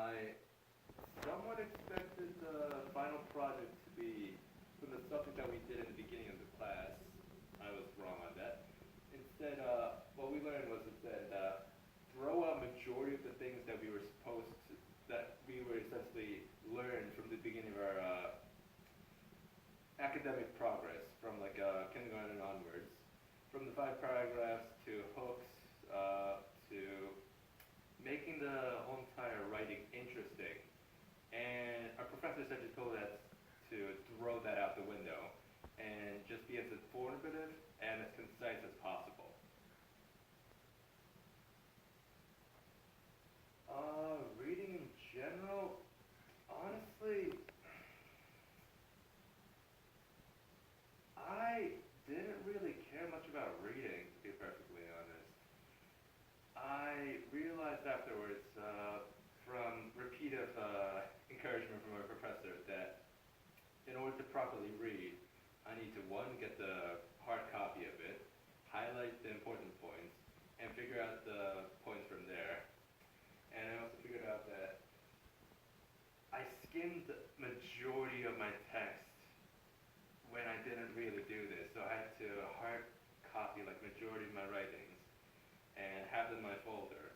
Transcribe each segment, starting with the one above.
I somewhat expected the final project to be from the subject that we did in the beginning of the class. I was wrong on that. Instead, what we learned was instead throw out majority of the things that we were supposed to, that we were essentially learned from the beginning of our academic progress from like kindergarten onwards. From the 5 paragraphs to hooks to making the whole entire writing interesting. And our professor essentially told us to throw that out the window and just be as informative and as concise as possible. Reading in general, honestly, I didn't really care much about reading, to be perfectly honest. I realized afterwards, from repeated encouragement from our professor, that in order to properly read, I need to, one, get the hard copy of it, highlight the important points, and figure out the points from there. And I also figured out that I skimmed the majority of my text when I didn't really do this. So I had to hard copy like majority of my writings and have them in my folder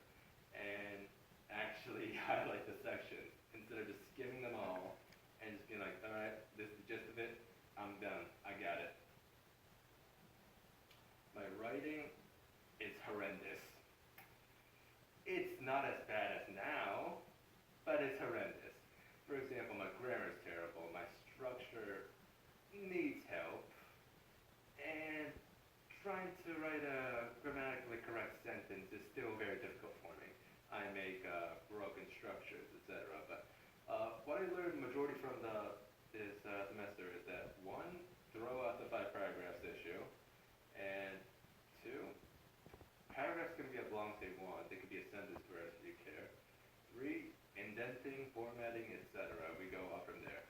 and actually highlight the sections instead of just skimming them all and just being like, all right, this is the gist of it, I'm done, I got it. My writing is horrendous. It's not as bad as now, but it's horrendous. For example, my grammar is terrible, my structure needs help, and trying to write a grammatically correct sentence is still very difficult for me. I make broken structures, etc. But what I learned majority from this semester is that, one, throw out the 5 paragraphs issue, and two, paragraphs can be as long as they want. They could be a sentence verse if you care. Three, indenting, formatting, etc. We go up from there.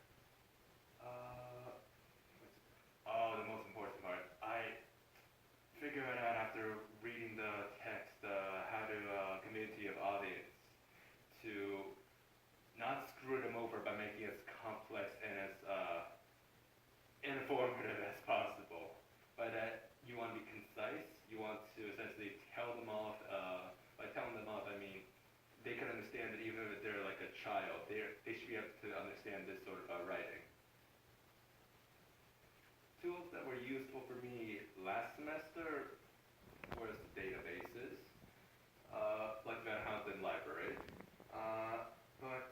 Oh, the most important part. I figured out after reading the text how to convey to your audience to not screw them over by making it as complex and as informative as possible. By that, you want to be concise. You want to essentially tell them off. By telling them off, I mean they can understand it even if they're like a child. They should be able to understand this sort of writing. Tools that were useful for me last semester was the databases, like Van Houten Library. But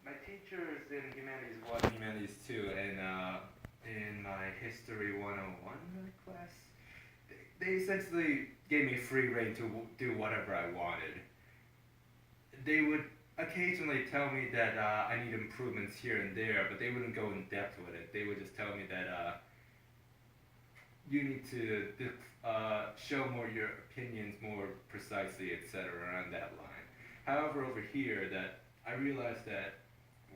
my teachers in Humanities 1 and Humanities 2 and in my History 101 class, they essentially gave me free rein to do whatever I wanted. They would occasionally tell me that I need improvements here and there, but they wouldn't go in depth with it. They would just tell me that you need to show more your opinions more precisely, etc. around that line. However, over here, that I realized that,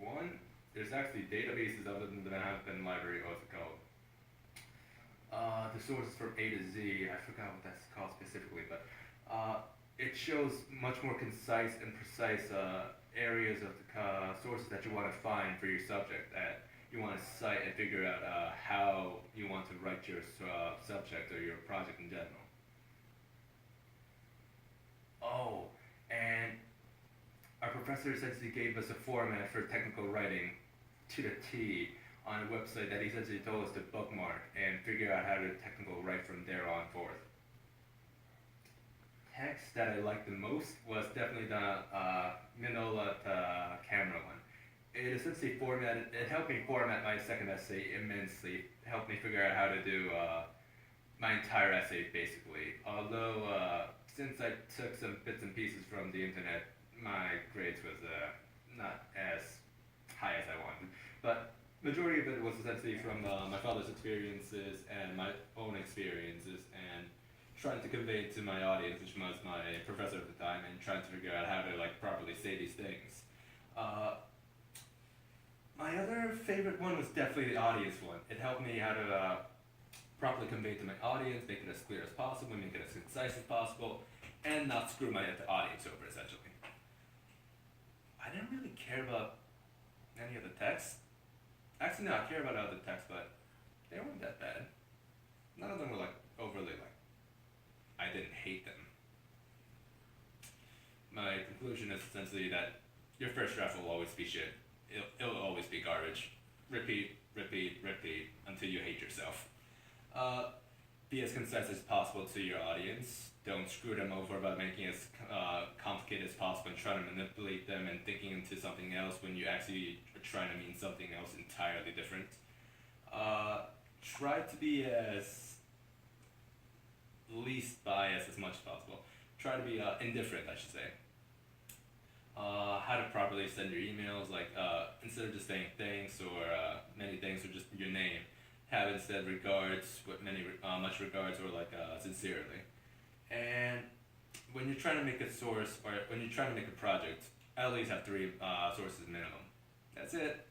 one, there's actually databases other than the Van Houten Library, what's it called? The sources from A to Z, I forgot what that's called specifically, but it shows much more concise and precise areas of the sources that you want to find for your subject, that you want to cite and figure out how you want to write your subject or your project in general. Oh, and our professor essentially gave us a format for technical writing to the T on a website that he essentially told us to bookmark and figure out how to technical write from there on forth. Text that I liked the most was definitely the Minola Camera one. It essentially it helped me format my second essay immensely. It helped me figure out how to do my entire essay basically. Although since I took some bits and pieces from the internet, my grades was not as high as I wanted. But majority of it was essentially from my father's experiences and my own experiences and trying to convey it to my audience, which was my professor at the time, and trying to figure out how to like properly say these things. My other favorite one was definitely the audience one. It helped me how to properly convey to my audience, make it as clear as possible, make it as concise as possible, and not screw my audience over, essentially. I didn't care about any of the texts. Actually, no, I care about other texts, but they weren't that bad. None of them were like overly like. I didn't hate them. My conclusion is essentially that your first draft will always be shit. It'll always be garbage. Repeat, repeat, repeat until you hate yourself. Be as concise as possible to your audience. Don't screw them over by making it as complicated as possible and trying to manipulate them and thinking into something else when you actually are trying to mean something else entirely different. Try to be as least biased as much as possible. Try to be indifferent, I should say. How to properly send your emails, like instead of just saying thanks or many thanks or just your name, have instead regards with much regards or like sincerely. And when you're trying to make a source or when you're trying to make a project, at least have 3 sources minimum. That's it.